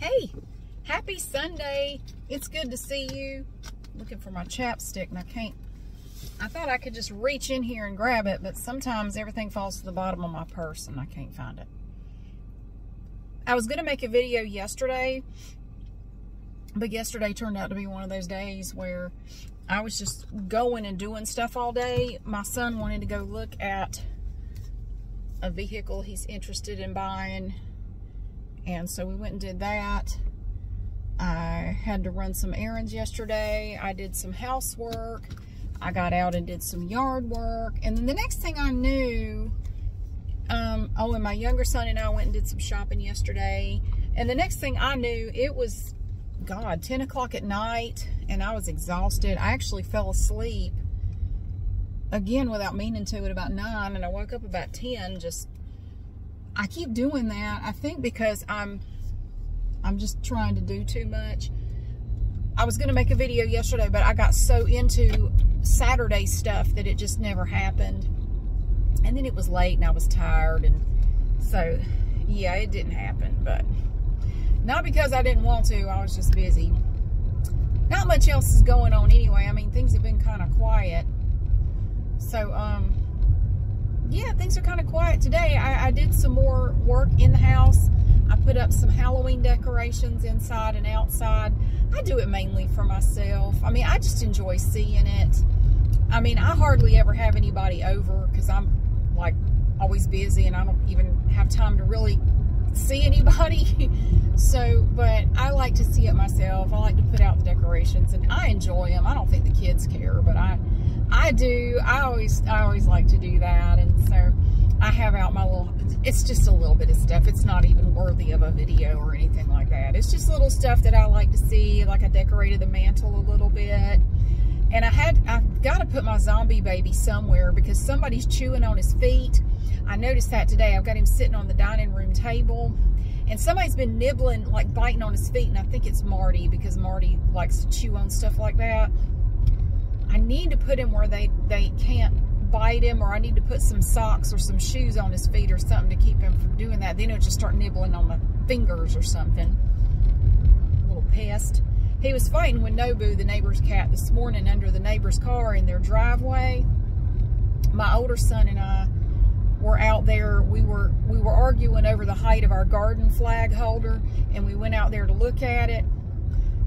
Hey, happy Sunday. It's good to see you. Looking for my chapstick and I can't. I thought I could just reach in here and grab it, but sometimes everything falls to the bottom of my purse and I can't find it. I was going to make a video yesterday, but yesterday turned out to be one of those days where I was just going and doing stuff all day. My son wanted to go look at a vehicle he's interested in buying, and so we went and did that. I had to run some errands yesterday. I did some housework. I got out and did some yard work, and then the next thing I knew, oh, and my younger son and I went and did some shopping yesterday, and the next thing I knew, it was, God, 10 o'clock at night, and I was exhausted. I actually fell asleep, again, without meaning to, at about 9, and I woke up about 10. I keep doing that, I think because I'm just trying to do too much. I was going to make a video yesterday, but I got so into Saturday stuff that it just never happened. And then it was late and I was tired, and so yeah, it didn't happen. But not because I didn't want to, I was just busy. Not much else is going on anyway. I mean, things have been kind of quiet. So yeah, things are kind of quiet today. I did some more work in the house. I put up some Halloween decorations inside and outside. I do it mainly for myself. I mean, I just enjoy seeing it. I mean, I hardly ever have anybody over because I'm like always busy and I don't even have time to really see anybody. So, but I like to see it myself. I like to put out the decorations and I enjoy them. I don't think the kids care, but I do. I always like to do that. And so I have out my little, it's just a little bit of stuff. It's not even worthy of a video or anything like that. It's just little stuff that I like to see. Like I decorated the mantle a little bit. And I've got to put my zombie baby somewhere because somebody's chewing on his feet. I noticed that today. I've got him sitting on the dining room table. And somebody's been nibbling, like biting on his feet. And I think it's Marty because Marty likes to chew on stuff like that. I need to put him where they can't bite him, or I need to put some socks or some shoes on his feet or something to keep him from doing that. Then he'll just start nibbling on my fingers or something. Little pest. He was fighting with Nobu, the neighbor's cat, this morning under the neighbor's car in their driveway. My older son and I were out there. We were arguing over the height of our garden flag holder, and we went out there to look at it.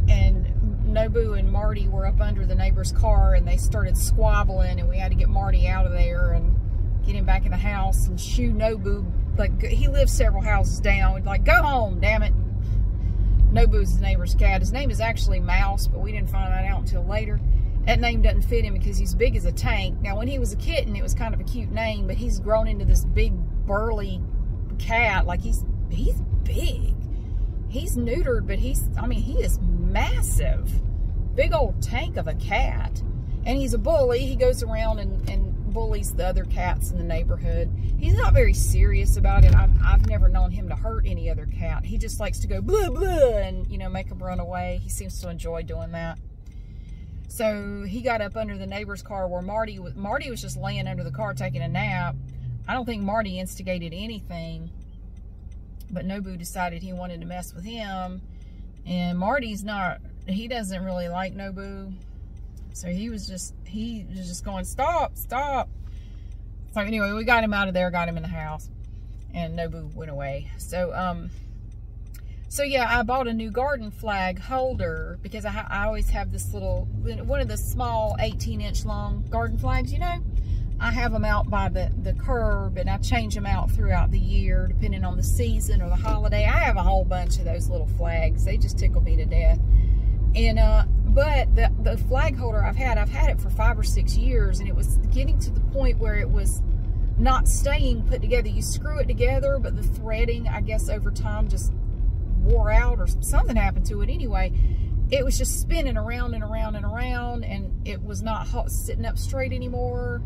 And Nobu and Marty were up under the neighbor's car, and they started squabbling, and we had to get Marty out of there and get him back in the house and shoo Nobu. Like, he lives several houses down. Like, go home, damn it. Nobu's the neighbor's cat. His name is actually Mouse, but we didn't find that out until later. That name doesn't fit him because he's big as a tank. Now, when he was a kitten, it was kind of a cute name, but he's grown into this big, burly cat. Like, he's big. He's neutered, but he is massive. Big old tank of a cat. And he's a bully. He goes around and bullies the other cats in the neighborhood. He's not very serious about it. I've never known him to hurt any other cat. He just likes to go blah, blah, and, you know, make them run away. He seems to enjoy doing that. So he got up under the neighbor's car where Marty was just laying under the car taking a nap. I don't think Marty instigated anything, but Nobu decided he wanted to mess with him. And Marty's not, he doesn't really like Nobu. So he was just going, stop. So anyway, we got him out of there, got him in the house, and Nobu went away. So, so yeah, I bought a new garden flag holder because I always have this little, one of the small 18-inch long garden flags, you know. I have them out by the curb, and I change them out throughout the year, depending on the season or the holiday. I have a whole bunch of those little flags. They just tickle me to death. And, but the flag holder I've had it for 5 or 6 years, and it was getting to the point where it was not staying put together. You screw it together, but the threading, I guess, over time just wore out, or something happened to it. Anyway, it was just spinning around and around and around, and it was not sitting up straight anymore,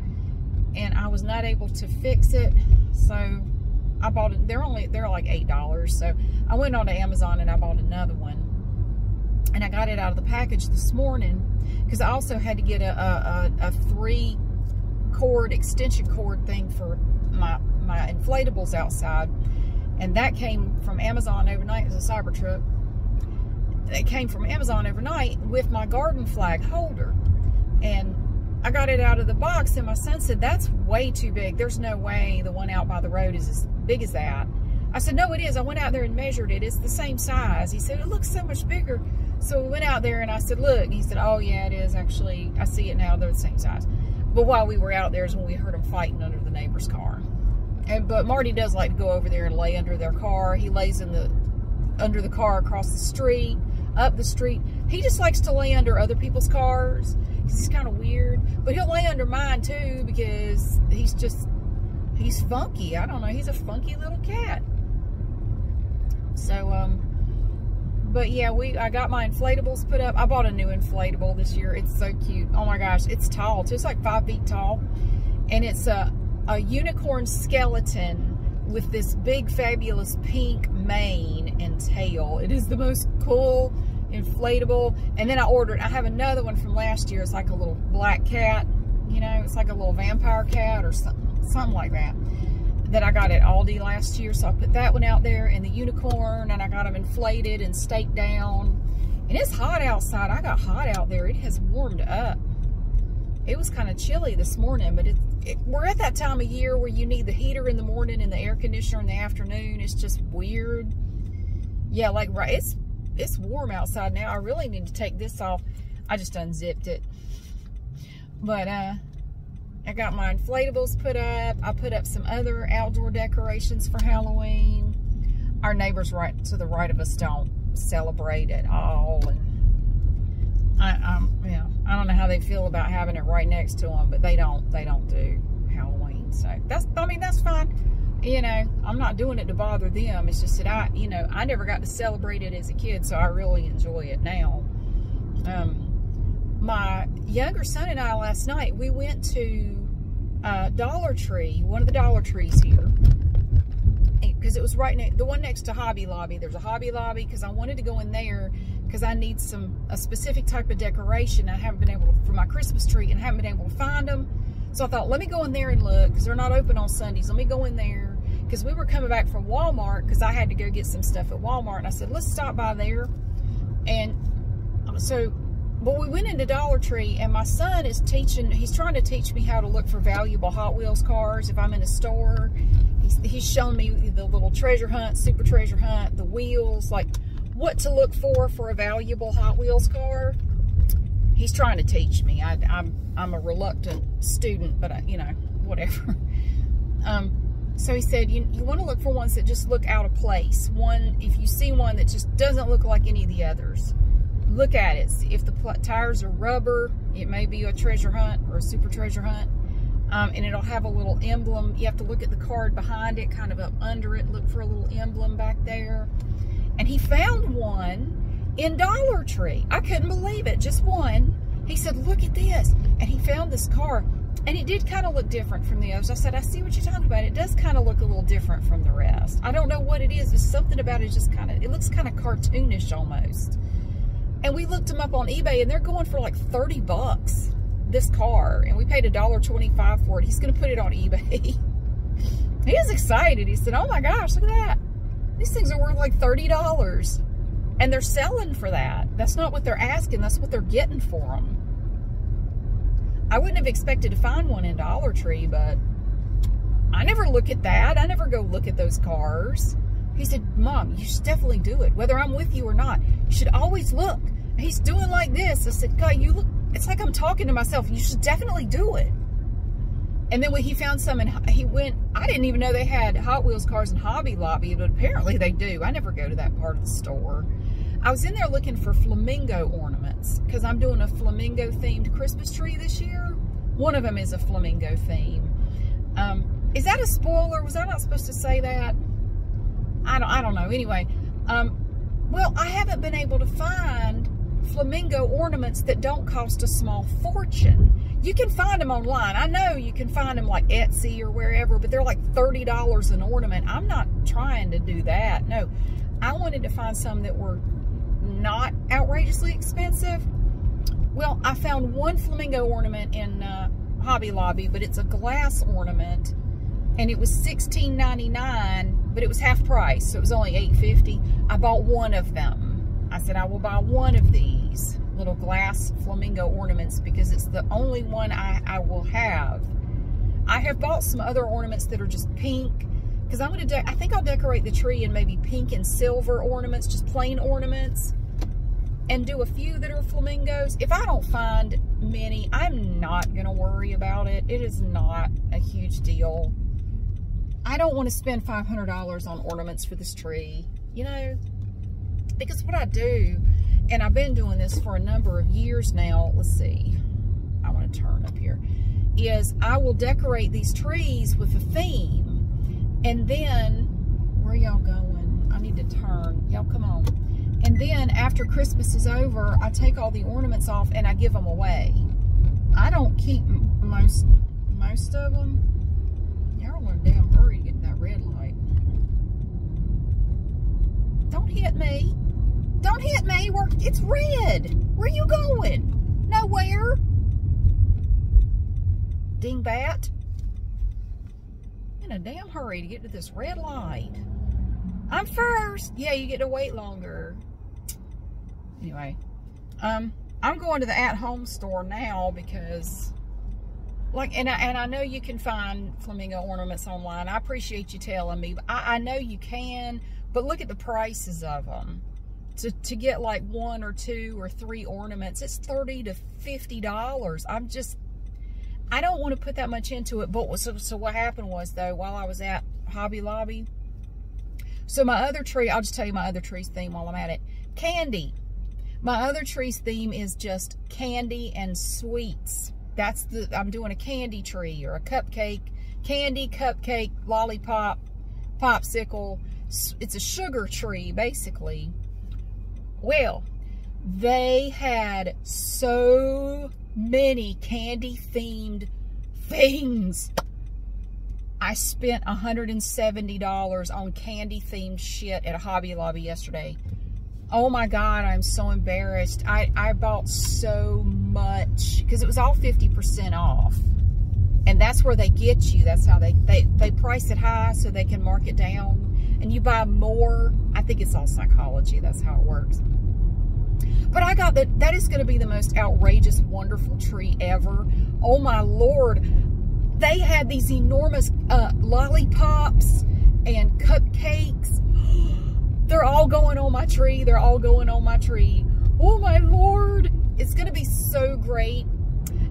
and I was not able to fix it. So I bought it. They're like $8. So I went on to Amazon and I bought another one. And I got it out of the package this morning because I also had to get a 3-cord extension cord thing for my inflatables outside. And that came from Amazon overnight as a Cybertruck. that came from Amazon overnight with my garden flag holder. And I got it out of the box, and my son said, that's way too big. There's no way the one out by the road is as big as that. I said, no, it is. I went out there and measured it. It's the same size. He said, it looks so much bigger. So we went out there, and I said, look. And he said, oh, yeah, it is actually. I see it now. They're the same size. But while we were out there is when we heard them fighting under the neighbor's car. But Marty does like to go over there and lay under their car. He lays under the car across the street, up the street. He just likes to lay under other people's cars. He's kind of weird. But he'll lay under mine, too, because he's funky. I don't know. He's a funky little cat. So, but yeah, I got my inflatables put up. I bought a new inflatable this year. It's so cute. Oh my gosh, it's tall too. It's like 5 feet tall. And it's a unicorn skeleton with this big, fabulous pink mane and tail. It is the most cool inflatable. And then I have another one from last year. It's like a little black cat. You know, it's like a little vampire cat or something like that I got at Aldi last year. So I put that one out there, and the unicorn, and I got them inflated and staked down. And it's hot outside. I got hot out there. It has warmed up. It was kind of chilly this morning, but we're at that time of year where you need the heater in the morning and the air conditioner in the afternoon. It's just weird. Yeah, like it's warm outside now. I really need to take this off. I just unzipped it. But I got my inflatables put up. I put up some other outdoor decorations for Halloween. Our neighbors right to the right of us don't celebrate at all, and yeah, I don't know how they feel about having it right next to them, but they don't do Halloween. So that's fine. You know, I'm not doing it to bother them. It's just that I never got to celebrate it as a kid, so I really enjoy it now. My younger son and I last night, we went to Dollar Tree, one of the Dollar Trees here, because it was the one next to Hobby Lobby. There's a Hobby Lobby because I wanted to go in there because I need a specific type of decoration. I haven't been able to, for my Christmas tree, and haven't been able to find them. So I thought, let me go in there and look, because they're not open on Sundays. Let me go in there, because we were coming back from Walmart, because I had to go get some stuff at Walmart, and I said, let's stop by there. And but we went into Dollar Tree, and my son is he's trying to teach me how to look for valuable Hot Wheels cars if I'm in a store. He's shown me the little treasure hunt, super treasure hunt, the wheels, like what to look for a valuable Hot Wheels car. He's trying to teach me. I'm a reluctant student, but whatever. So he said, you want to look for ones that just look out of place. If you see one that just doesn't look like any of the others, look at it. See if the tires are rubber, it may be a treasure hunt or a super treasure hunt. And it'll have a little emblem. You have to look at the card behind it, kind of up under it, look for a little emblem back there. And he found one in Dollar Tree. I couldn't believe it, just one. He said, look at this. And he found this car, and it did kind of look different from the others. I said, I see what you're talking about. It does kind of look a little different from the rest. I don't know what it is. There's something about it, it looks kind of cartoonish almost. And we looked them up on eBay, and they're going for like 30 bucks, this car. And we paid $1.25 for it. He's going to put it on eBay. He was excited. He said, oh my gosh, look at that. These things are worth like $30. And they're selling for that. That's not what they're asking. That's what they're getting for them. I wouldn't have expected to find one in Dollar Tree, but I never look at that. I never go look at those cars. He said, Mom, you should definitely do it. Whether I'm with you or not, you should always look. And he's doing like this. I said, God, you look, it's like I'm talking to myself. You should definitely do it. And then when he found some, and he went, I didn't even know they had Hot Wheels cars in Hobby Lobby, but apparently they do. I never go to that part of the store. I was in there looking for flamingo ornaments because I'm doing a flamingo themed Christmas tree this year. One of them is a flamingo theme. Is that a spoiler? Was I not supposed to say that? I don't know. Anyway, well, I haven't been able to find flamingo ornaments that don't cost a small fortune. You can find them online. I know you can find them like Etsy or wherever, but they're like $30 an ornament. I'm not trying to do that. No, I wanted to find some that were not outrageously expensive. Well, I found one flamingo ornament in Hobby Lobby, but it's a glass ornament, and it was $16.99, but it was half price, so it was only $8.50. I bought one of them. I said I will buy one of these little glass flamingo ornaments because it's the only one I will have. I have bought some other ornaments that are just pink because I think I'll decorate the tree in maybe pink and silver ornaments, just plain ornaments, and do a few that are flamingos. If I don't find many, I'm not gonna worry about it. It is not a huge deal. I don't want to spend $500 on ornaments for this tree, you know, because what I do, and I've been doing this for a number of years now, let's see, I want to turn up here, is I will decorate these trees with a theme, and then, where y'all going? I need to turn, y'all come on. And then after Christmas is over, I take all the ornaments off and I give them away. I don't keep most of them. Y'all are in a damn hurry to get in that red light. Don't hit me. Don't hit me. It's red. Where you going? Nowhere. Dingbat. In a damn hurry to get to this red light. I'm first. Yeah, you get to wait longer. Anyway, I'm going to the at-home store now because, like, and I know you can find flamingo ornaments online. I appreciate you telling me. But I know you can, but look at the prices of them. To get like 1 or 2 or 3 ornaments, it's $30 to $50. I don't want to put that much into it. But so what happened was, though, while I was at Hobby Lobby, so my other tree, I'll just tell you my other tree's theme while I'm at it. Candy. My other tree's theme is just candy and sweets. I'm doing a candy tree or a cupcake. Candy, cupcake, lollipop, popsicle. It's a sugar tree, basically. Well, they had so many candy-themed things. I spent $170 on candy-themed shit at a Hobby Lobby yesterday. Oh my God, I'm so embarrassed. I bought so much because it was all 50% off. And that's where they get you. That's how they price it high so they can mark it down. And you buy more. I think it's all psychology. That's how it works. But I got that is going to be the most outrageous, wonderful tree ever. Oh my Lord. They had these enormous lollipops and cupcakes. They're all going on my tree. They're all going on my tree. Oh my Lord. It's going to be so great.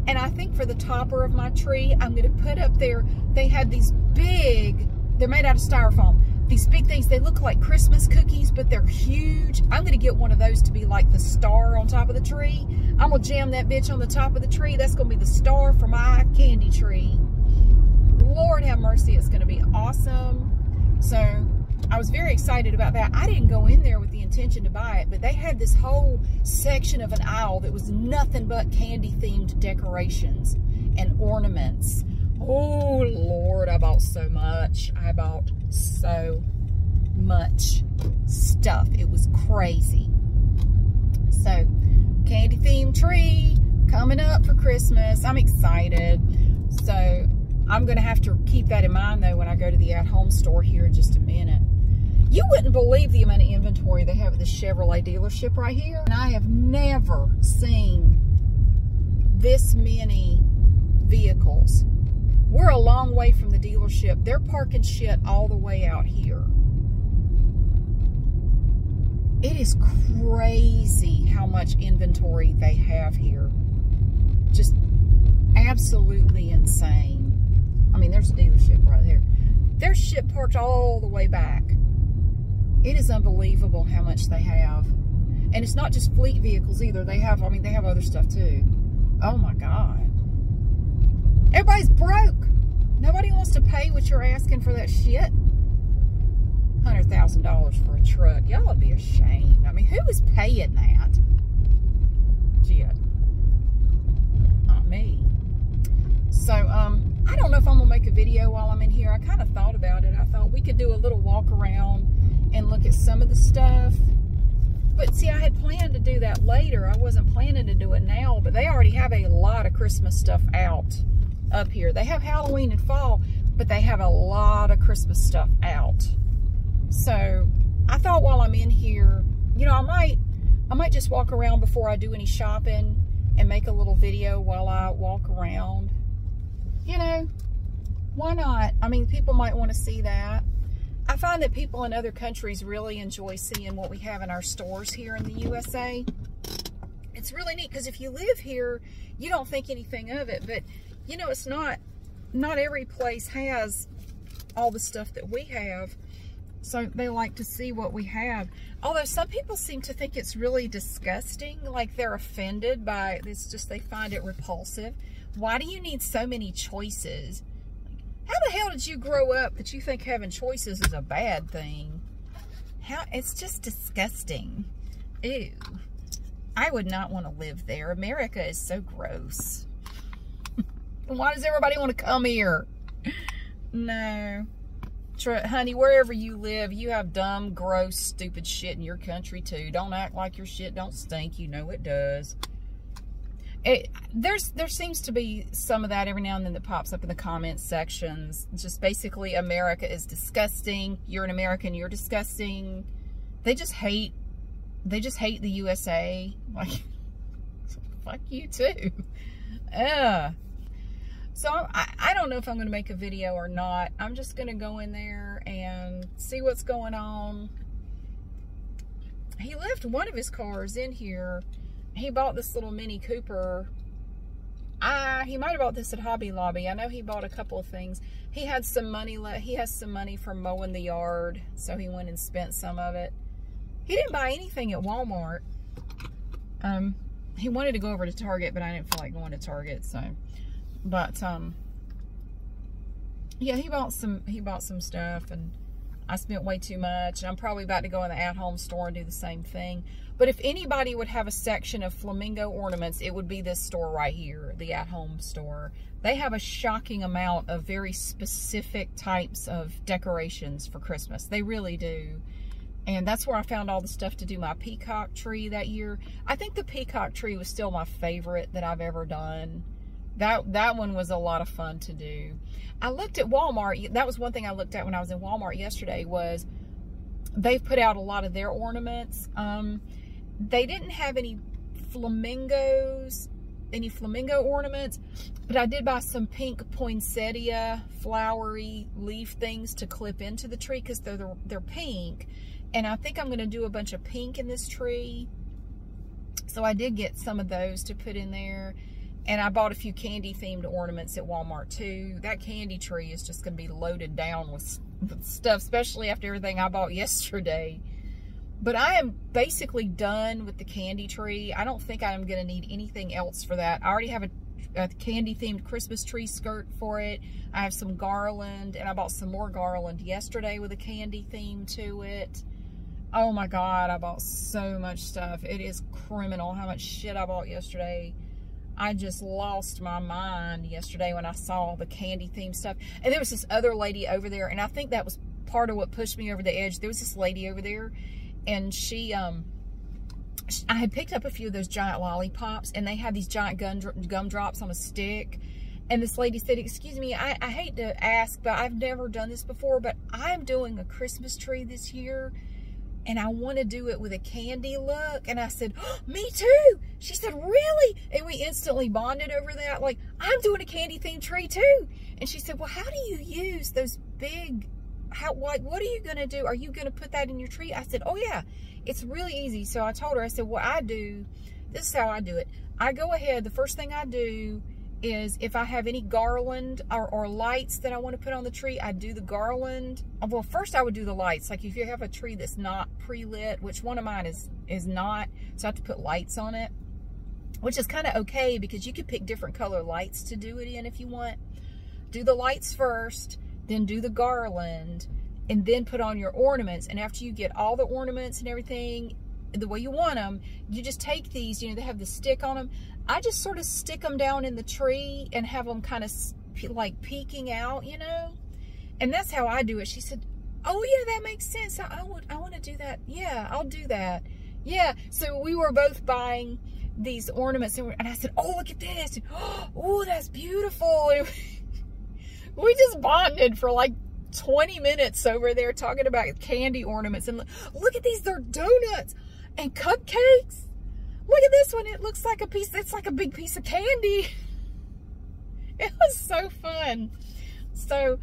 And I think for the topper of my tree, I'm going to put up there, they have these big, they're made out of styrofoam. These big things, they look like Christmas cookies, but they're huge. I'm going to get one of those to be like the star on top of the tree. I'm going to jam that bitch on the top of the tree. That's going to be the star for my candy tree. Lord have mercy, it's going to be awesome. So I was very excited about that. I didn't go in there with the intention to buy it, but they had this whole section of an aisle that was nothing but candy-themed decorations and ornaments. Oh, Lord, I bought so much. I bought so much stuff. It was crazy. So, candy-themed tree coming up for Christmas. I'm excited. So, I'm going to have to keep that in mind, though, when I go to the at-home store here in just a minute. You wouldn't believe the amount of inventory they have at the Chevrolet dealership right here. And I have never seen this many vehicles. We're a long way from the dealership. They're parking shit all the way out here. It is crazy how much inventory they have here. Just absolutely insane. I mean, there's a dealership right there. There's shit parked all the way back. It is unbelievable how much they have. And it's not just fleet vehicles either. They have, I mean, they have other stuff too. Oh my God. Everybody's broke. Nobody wants to pay what you're asking for that shit. $100,000 for a truck. Y'all would be ashamed. I mean, who is paying that? Shit. Not me. So, I don't know if I'm going to make a video while I'm in here. I kind of thought about it. I thought we could do a little walk around and look at some of the stuff. But see, I had planned to do that later. I wasn't planning to do it now, but they already have a lot of Christmas stuff out up here. They have Halloween and fall, but they have a lot of Christmas stuff out. So I thought while I'm in here, you know, I I might just walk around before I do any shopping and make a little video while I walk around. You know, why not? I mean, people might want to see that. I find that people in other countries really enjoy seeing what we have in our stores here in the USA. It's really neat because if you live here, you don't think anything of it. But, you know, it's not every place has all the stuff that we have. So they like to see what we have. Although some people seem to think it's really disgusting. Like they're offended by it. It's just they find it repulsive. Why do you need so many choices? How the hell did you grow up that you think having choices is a bad thing? It's just disgusting. Ew. I would not want to live there. America is so gross. Why does everybody want to come here? No. Honey, wherever you live, you have dumb, gross, stupid shit in your country too. Don't act like your shit don't stink. You know it does. There seems to be some of that every now and then that pops up in the comments sections. Just basically, America is disgusting. You're an American, you're disgusting. They just hate the USA. Like, fuck you too. So I don't know if I'm going to make a video or not. I'm just going to go in there and see what's going on. He left one of his cars in here. He bought this little Mini Cooper. He might have bought this at Hobby Lobby. I know he bought a couple of things. He had some money left. He has some money from mowing the yard, so he went and spent some of it. He didn't buy anything at Walmart. He wanted to go over to Target, but I didn't feel like going to Target, so. But yeah, he bought some stuff, and I spent way too much. And I'm probably about to go in the at-home store and do the same thing. But if anybody would have a section of flamingo ornaments, it would be this store right here, the at-home store. They have a shocking amount of very specific types of decorations for Christmas. They really do. And that's where I found all the stuff to do my peacock tree that year. I think the peacock tree was still my favorite that I've ever done. That one was a lot of fun to do. I looked at Walmart. That was one thing I looked at when I was in Walmart yesterday, was they've put out a lot of their ornaments. They didn't have any flamingo ornaments, but I did buy some pink poinsettia flowery leaf things to clip into the tree because they're pink. And I think I'm going to do a bunch of pink in this tree. So I did get some of those to put in there. And I bought a few candy-themed ornaments at Walmart, too. That candy tree is just going to be loaded down with stuff, especially after everything I bought yesterday. But I am basically done with the candy tree. I don't think I'm going to need anything else for that. I already have a candy-themed Christmas tree skirt for it. I have some garland, and I bought some more garland yesterday with a candy theme to it. Oh, my God, I bought so much stuff. It is criminal how much shit I bought yesterday. I just lost my mind yesterday when I saw the candy themed stuff. And there was this other lady over there, and I think that was part of what pushed me over the edge. There was this lady over there, and I had picked up a few of those giant lollipops, and they had these giant gumdrops on a stick. And this lady said, "Excuse me, I hate to ask, but I've never done this before, but I'm doing a Christmas tree this year, and I want to do it with a candy look." And I said, "Oh, me too." She said, "Really?" And we instantly bonded over that. Like, I'm doing a candy themed tree too. And she said, "Well, how do you use those big, what are you going to do? Are you going to put that in your tree?" I said, "Oh yeah, it's really easy." So I told her, I said, "What I do, this is how I do it. I go ahead, the first thing I do is if I have any garland or lights that I want to put on the tree, I do the garland. Well, first I would do the lights. Like if you have a tree that's not pre-lit, which one of mine is not, so I have to put lights on it, which is kind of okay because you can pick different color lights to do it in if you want. Do the lights first, then do the garland, and then put on your ornaments. And after you get all the ornaments and everything the way you want them, you just take these, you know, they have the stick on them. I just sort of stick them down in the tree and have them kind of like peeking out, you know? And that's how I do it. She said, "Oh yeah, that makes sense. I want to do that. Yeah, I'll do that." Yeah, so we were both buying these ornaments, and I said, "Oh, look at this. Oh, that's beautiful." And we just bonded for like 20 minutes over there talking about candy ornaments. And look at these, they're donuts. and cupcakes. Look at this one. It looks like a piece. It's like a big piece of candy. It was so fun. So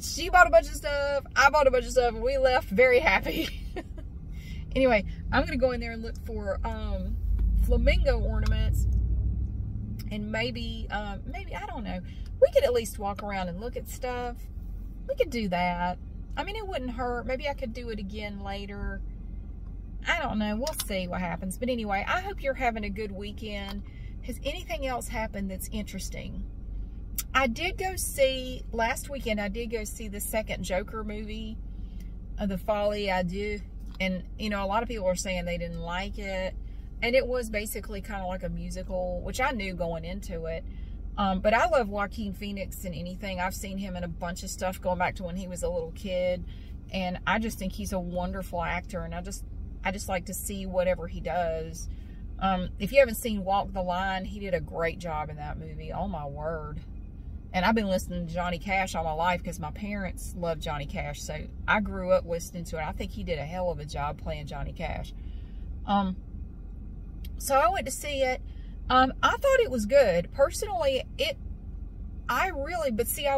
she bought a bunch of stuff. I bought a bunch of stuff. And we left very happy. Anyway, I'm going to go in there and look for flamingo ornaments. And maybe, I don't know. We could at least walk around and look at stuff. We could do that. I mean, it wouldn't hurt. Maybe I could do it again later. I don't know. We'll see what happens. But anyway, I hope you're having a good weekend. Has anything else happened that's interesting? I did go see, last weekend, I did go see the second Joker movie, The Folly I Do. And, you know, a lot of people are saying they didn't like it. And it was basically kind of like a musical, which I knew going into it. But I love Joaquin Phoenix in anything. I've seen him in a bunch of stuff going back to when he was a little kid. And I just think he's a wonderful actor. And I just like to see whatever he does. If you haven't seen Walk the Line, he did a great job in that movie. Oh, my word. And I've been listening to Johnny Cash all my life because my parents love Johnny Cash. So I grew up listening to it. I think he did a hell of a job playing Johnny Cash. So I went to see it. I thought it was good. Personally, I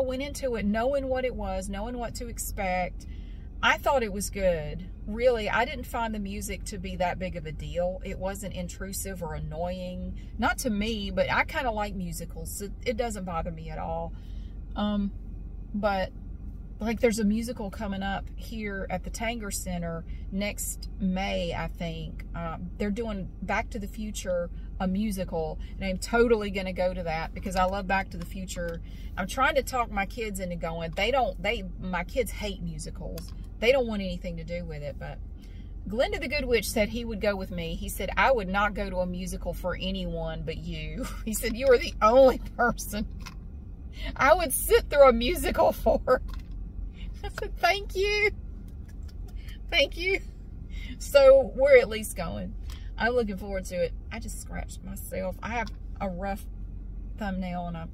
went into it knowing what it was, knowing what to expect. I thought it was good. Really, I didn't find the music to be that big of a deal. It wasn't intrusive or annoying. Not to me, but I kind of like musicals. So it doesn't bother me at all. But like there's a musical coming up here at the Tanger Center next May, I think. They're doing Back to the Future, a musical, and I'm totally going to go to that because I love Back to the Future. I'm trying to talk my kids into going. My kids hate musicals. They don't want anything to do with it, but Glenda the Good Witch said he would go with me. He said, I would not go to a musical for anyone but you. He said, you are the only person I would sit through a musical for. I said, thank you. Thank you. So we're at least going. I'm looking forward to it. I just scratched myself. I have a rough thumbnail and I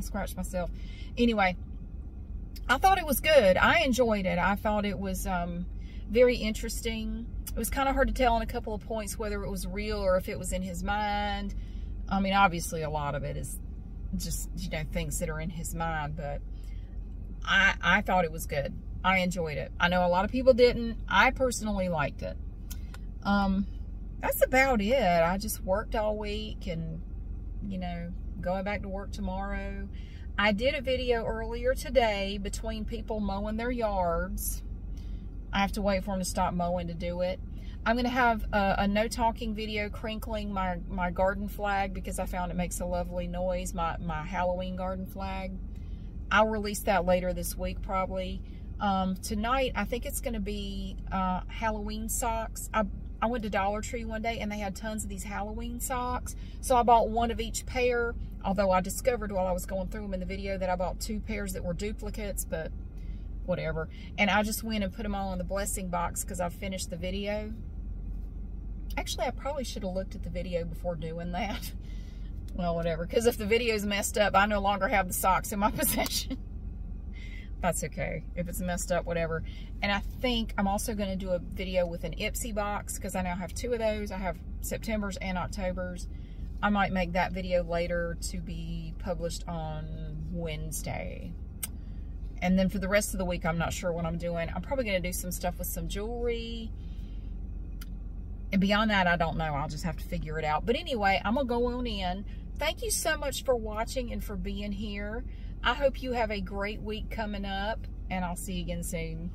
scratched myself. Anyway, I thought it was good. I enjoyed it. I thought it was very interesting. It was kind of hard to tell on a couple of points whether it was real or if it was in his mind. I mean, obviously a lot of it is just, you know, things that are in his mind, but I thought it was good. I enjoyed it. I know a lot of people didn't. I personally liked it. That's about it. I just worked all week and, you know, going back to work tomorrow. I did a video earlier today between people mowing their yards. I have to wait for them to stop mowing to do it. I'm going to have a no talking video crinkling my garden flag because I found it makes a lovely noise, my Halloween garden flag. I'll release that later this week probably. Tonight, I think it's going to be Halloween socks. I went to Dollar Tree one day and they had tons of these Halloween socks. So I bought one of each pair, although I discovered while I was going through them in the video that I bought 2 pairs that were duplicates, but whatever. And I just went and put them all in the blessing box because I finished the video. Actually, I probably should have looked at the video before doing that. Well, whatever. Because if the video's messed up, I no longer have the socks in my possession. That's okay. If it's messed up, whatever. And I think I'm also going to do a video with an Ipsy box because I now have 2 of those. I have September's and October's. I might make that video later to be published on Wednesday. And then for the rest of the week, I'm not sure what I'm doing. I'm probably going to do some stuff with some jewelry. And beyond that, I don't know. I'll just have to figure it out. But anyway, I'm going to go on in. Thank you so much for watching and for being here. I hope you have a great week coming up, and I'll see you again soon.